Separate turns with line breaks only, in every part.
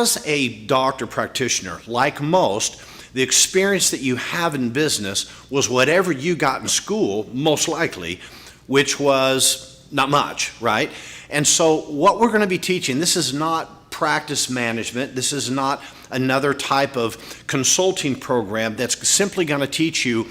as a doctor practitioner, like most, the experience that you have in business was whatever you got in school, most likely, which was not much, right? And so what we're going to be teaching, this is not practice management. This is not another type of consulting program that's simply going to teach you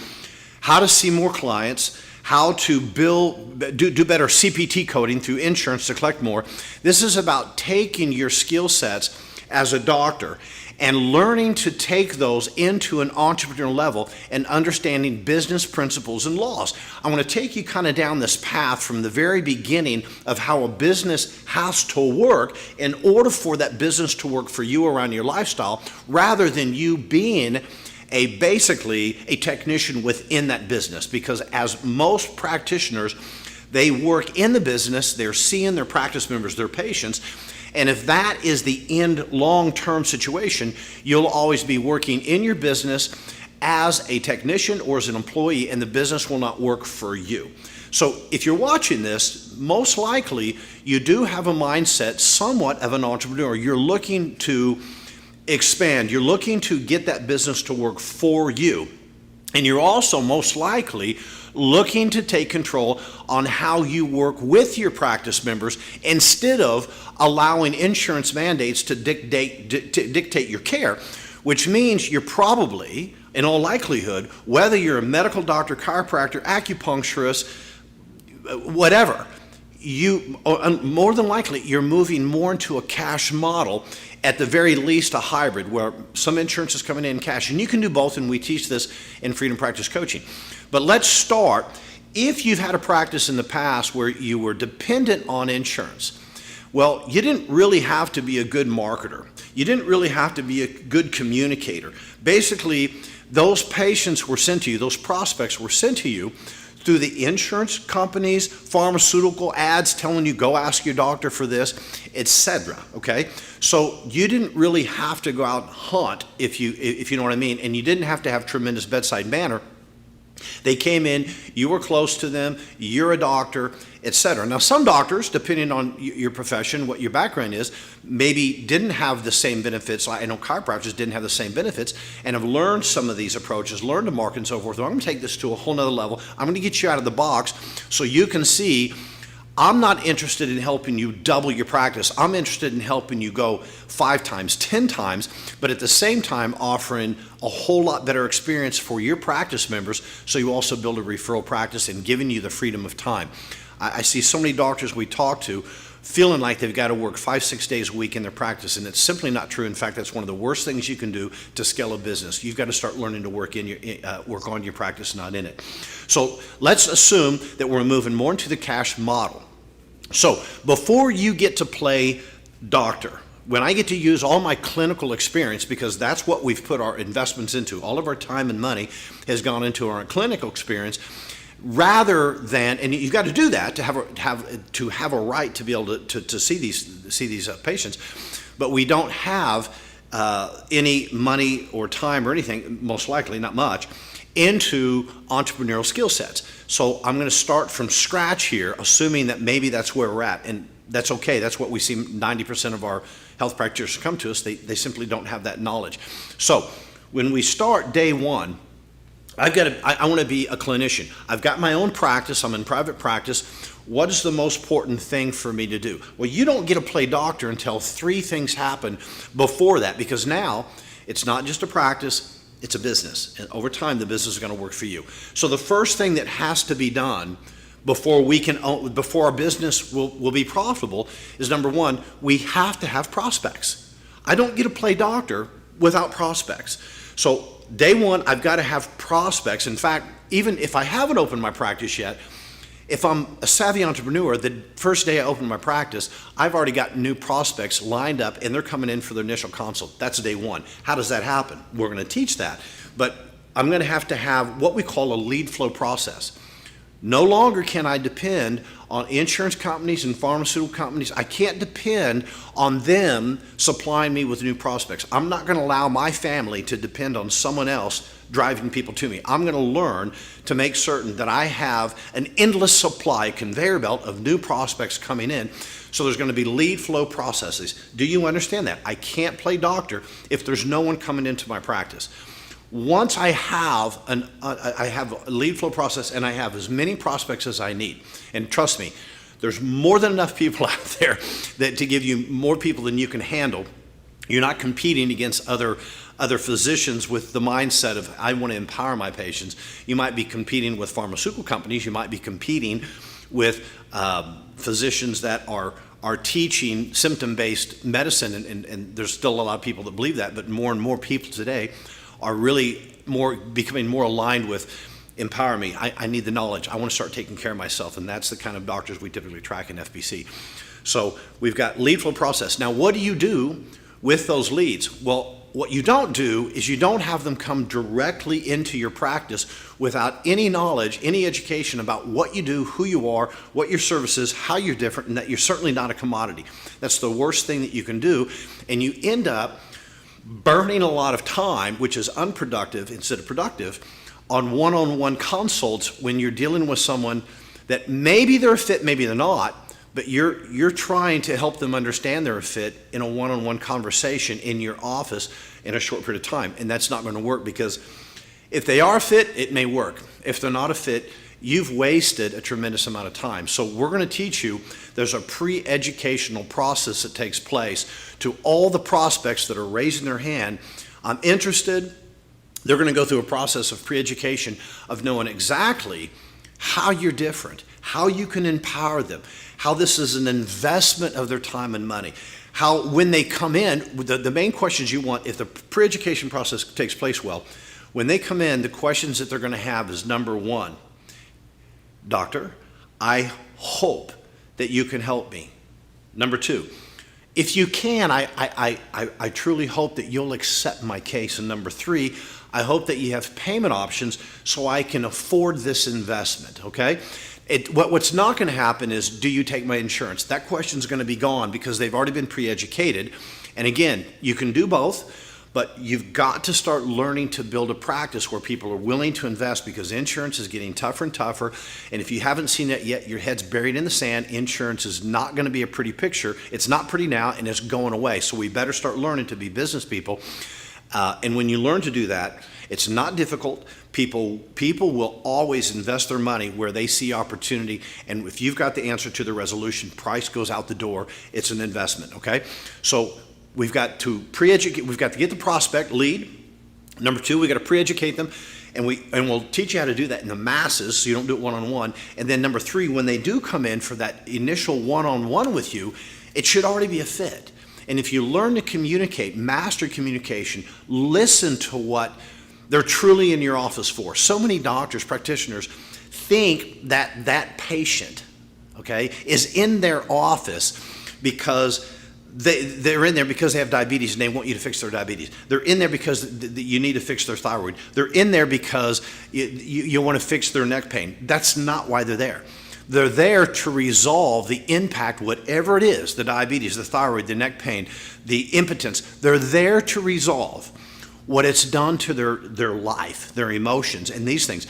how to see more clients, how to do better CPT coding through insurance to collect more. This is about taking your skill sets as a doctor and learning to take those into an entrepreneurial level and understanding business principles and laws. I want to take you kind of down this path from the very beginning of how a business has to work in order for that business to work for you around your lifestyle, rather than you being basically a technician within that business. Because as most practitioners, they work in the business, they're seeing their practice members, their patients, and if that is the end long-term situation, you'll always be working in your business as a technician or as an employee, and the business will not work for you. So if you're watching this, most likely you do have a mindset somewhat of an entrepreneur. You're looking to expand. You're looking to get that business to work for you. And you're also most likely looking to take control on how you work with your practice members instead of allowing insurance mandates to dictate your care, which means you're probably, in all likelihood, whether you're a medical doctor, chiropractor, acupuncturist, whatever, more than likely you're moving more into a cash model, at the very least a hybrid where some insurance is coming in cash. And you can do both, and we teach this in Freedom Practice Coaching. But let's start, if you've had a practice in the past where you were dependent on insurance, well, you didn't really have to be a good marketer. You didn't really have to be a good communicator. Basically, those patients were sent to you, those prospects were sent to you through the insurance companies, pharmaceutical ads telling you go ask your doctor for this, etc. Okay, so you didn't really have to go out and hunt, if you know what I mean, and you didn't have to have tremendous bedside manner. They came in, you were close to them, you're a doctor, etc. Now, some doctors, depending on your profession, what your background is, maybe didn't have the same benefits. I know chiropractors didn't have the same benefits and have learned some of these approaches, learned to market and so forth. I'm going to take this to a whole nother level. I'm going to get you out of the box so you can see I'm not interested in helping you double your practice. I'm interested in helping you go 5 times, 10 times, but at the same time offering a whole lot better experience for your practice members, so you also build a referral practice and giving you the freedom of time. I see so many doctors we talk to feeling like they've got to work 5-6 days a week in their practice, and it's simply not true. In fact, that's one of the worst things you can do to scale a business. You've got to start learning to work on your practice, not in it. So let's assume that we're moving more into the cash model. So before you get to play doctor, when I get to use all my clinical experience, because that's what we've put our investments into, all of our time and money has gone into our clinical experience, rather than, and you've got to do that to have a right to be able to see these patients, but we don't have any money or time or anything, most likely not much, into entrepreneurial skill sets. So I'm going to start from scratch here, assuming that maybe that's where we're at, and that's okay. That's what we see 90% of our health practitioners come to us. They simply don't have that knowledge. So when we start day one, I want to be a clinician. I've got my own practice. I'm in private practice. What is the most important thing for me to do? Well, you don't get to play doctor until 3 things happen before that, because now it's not just a practice, it's a business. And over time, the business is going to work for you. So the first thing that has to be done before our business will be profitable is, number one, we have to have prospects. I don't get to play doctor without prospects. So day one, I've got to have prospects. In fact, even if I haven't opened my practice yet, if I'm a savvy entrepreneur, the first day I open my practice, I've already got new prospects lined up and they're coming in for their initial consult. That's day one. How does that happen? We're going to teach that. But I'm going to have what we call a lead flow process. No longer can I depend on insurance companies and pharmaceutical companies. I can't depend on them supplying me with new prospects. I'm not going to allow my family to depend on someone else driving people to me. I'm going to learn to make certain that I have an endless supply, conveyor belt of new prospects coming in. So there's going to be lead flow processes. Do you understand that? I can't play doctor if there's no one coming into my practice. Once I have a lead flow process and I have as many prospects as I need, and trust me, there's more than enough people out there that to give you more people than you can handle. You're not competing against other physicians with the mindset of I want to empower my patients. You might be competing with pharmaceutical companies. You might be competing with physicians that are teaching symptom-based medicine, and there's still a lot of people that believe that, but more and more people today are really becoming more aligned with empower me. I need the knowledge. I want to start taking care of myself, and that's the kind of doctors we typically track in FBC. So we've got lead flow process. Now, what do you do with those leads? Well, what you don't do is you don't have them come directly into your practice without any knowledge, any education about what you do, who you are, what your service is, how you're different, and that you're certainly not a commodity. That's the worst thing that you can do, and you end up burning a lot of time, which is unproductive instead of productive, on one-on-one consults when you're dealing with someone that maybe they're a fit, maybe they're not, but you're trying to help them understand they're a fit in a one-on-one conversation in your office in a short period of time. And that's not going to work, because if they are a fit, it may work. If they're not a fit, you've wasted a tremendous amount of time. So we're going to teach you, there's a pre-educational process that takes place to all the prospects that are raising their hand. I'm interested. They're going to go through a process of pre-education of knowing exactly how you're different, how you can empower them, how this is an investment of their time and money, how when they come in, the main questions you want, if the pre-education process takes place well, when they come in, the questions that they're going to have is number one, doctor, I hope that you can help me. Number two, if you can, I truly hope that you'll accept my case. And number three, I hope that you have payment options so I can afford this investment, okay? What's not going to happen is, do you take my insurance? That question's going to be gone because they've already been pre-educated. And again, you can do both, but you've got to start learning to build a practice where people are willing to invest, because insurance is getting tougher and tougher. And if you haven't seen it yet, your head's buried in the sand. Insurance is not going to be a pretty picture. It's not pretty now, and it's going away. So we better start learning to be business people. And when you learn to do that, it's not difficult. People will always invest their money where they see opportunity. And if you've got the answer to the resolution, price goes out the door. It's an investment, okay? So we've got to pre-educate. We've got to get the prospect lead. Number two, we've got to pre-educate them. And we'll teach you how to do that in the masses, so you don't do it one-on-one. And then number three, when they do come in for that initial one-on-one with you, it should already be a fit. And if you learn to communicate, master communication, listen to what they're truly in your office for. So many doctors, practitioners think that that patient, okay, is in their office because they're in there because they have diabetes and they want you to fix their diabetes. They're in there because you need to fix their thyroid. They're in there because you want to fix their neck pain. That's not why they're there. They're there to resolve the impact, whatever it is, the diabetes, the thyroid, the neck pain, the impotence. They're there to resolve what it's done to their life, their emotions, and these things.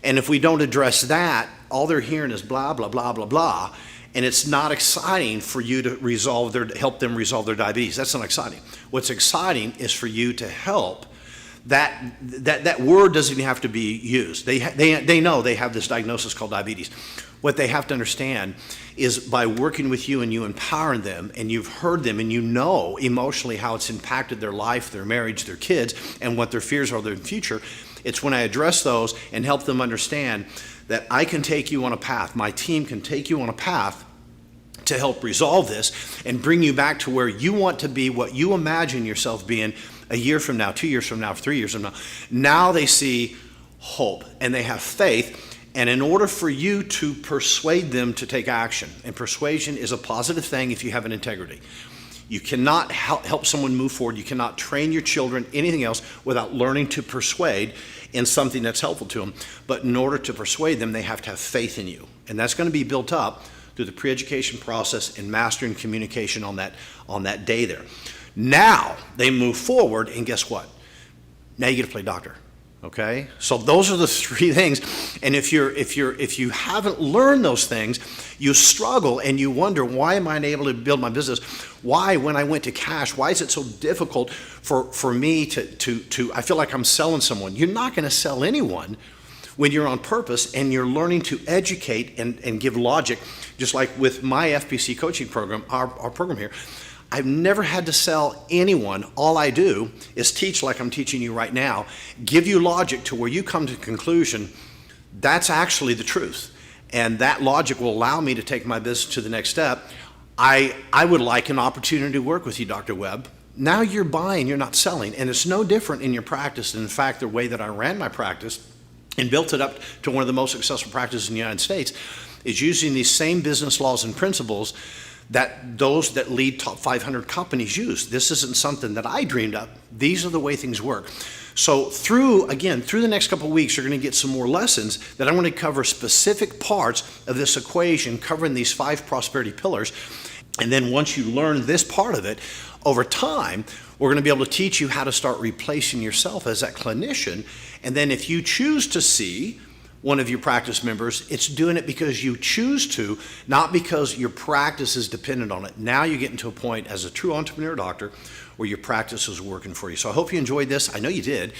And if we don't address that, all they're hearing is blah, blah, blah, blah, blah, and it's not exciting for you to help them resolve their diabetes. That's not exciting. What's exciting is for you to help. That word doesn't even have to be used. They know they have this diagnosis called diabetes. What they have to understand is by working with you and you empowering them, and you've heard them and you know emotionally how it's impacted their life, their marriage, their kids, and what their fears are in the future. It's when I address those and help them understand that I can take you on a path, my team can take you on a path to help resolve this and bring you back to where you want to be, what you imagine yourself being a year from now, 2 years from now, 3 years from now. Now they see hope and they have faith. And in order for you to persuade them to take action, and persuasion is a positive thing if you have an integrity. You cannot help someone move forward. You cannot train your children, anything else, without learning to persuade in something that's helpful to them. But in order to persuade them, they have to have faith in you. And that's going to be built up through the pre-education process and mastering communication on that day there. Now they move forward, and guess what? Now you get to play doctor. Okay, so those are the three things, and if you haven't learned those things, you struggle and you wonder, why am I unable to build my business? Why, when I went to cash, why is it so difficult for me to I feel like I'm selling someone? You're not going to sell anyone when you're on purpose and you're learning to educate and give logic. Just like with my FPC coaching program, our program here, I've never had to sell anyone. All I do is teach, like I'm teaching you right now, give you logic to where you come to the conclusion that's actually the truth. And that logic will allow me to take my business to the next step. I would like an opportunity to work with you, Dr. Webb. Now you're buying, you're not selling. And it's no different in your practice. In fact, the way that I ran my practice and built it up to one of the most successful practices in the United States is using these same business laws and principles that those that lead top 500 companies use. This isn't something that I dreamed up. These are the way things work. So through the next couple of weeks, you're going to get some more lessons that I'm going to cover specific parts of this equation, covering these 5 prosperity pillars. And then once you learn this part of it, over time, we're going to be able to teach you how to start replacing yourself as that clinician. And then if you choose to see one of your practice members, it's doing it because you choose to, not because your practice is dependent on it. Now you're getting to a point as a true entrepreneur doctor where your practice is working for you. So I hope you enjoyed this. I know you did,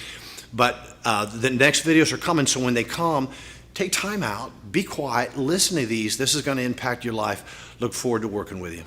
but the next videos are coming. So when they come, take time out, be quiet, listen to these. This is going to impact your life. Look forward to working with you.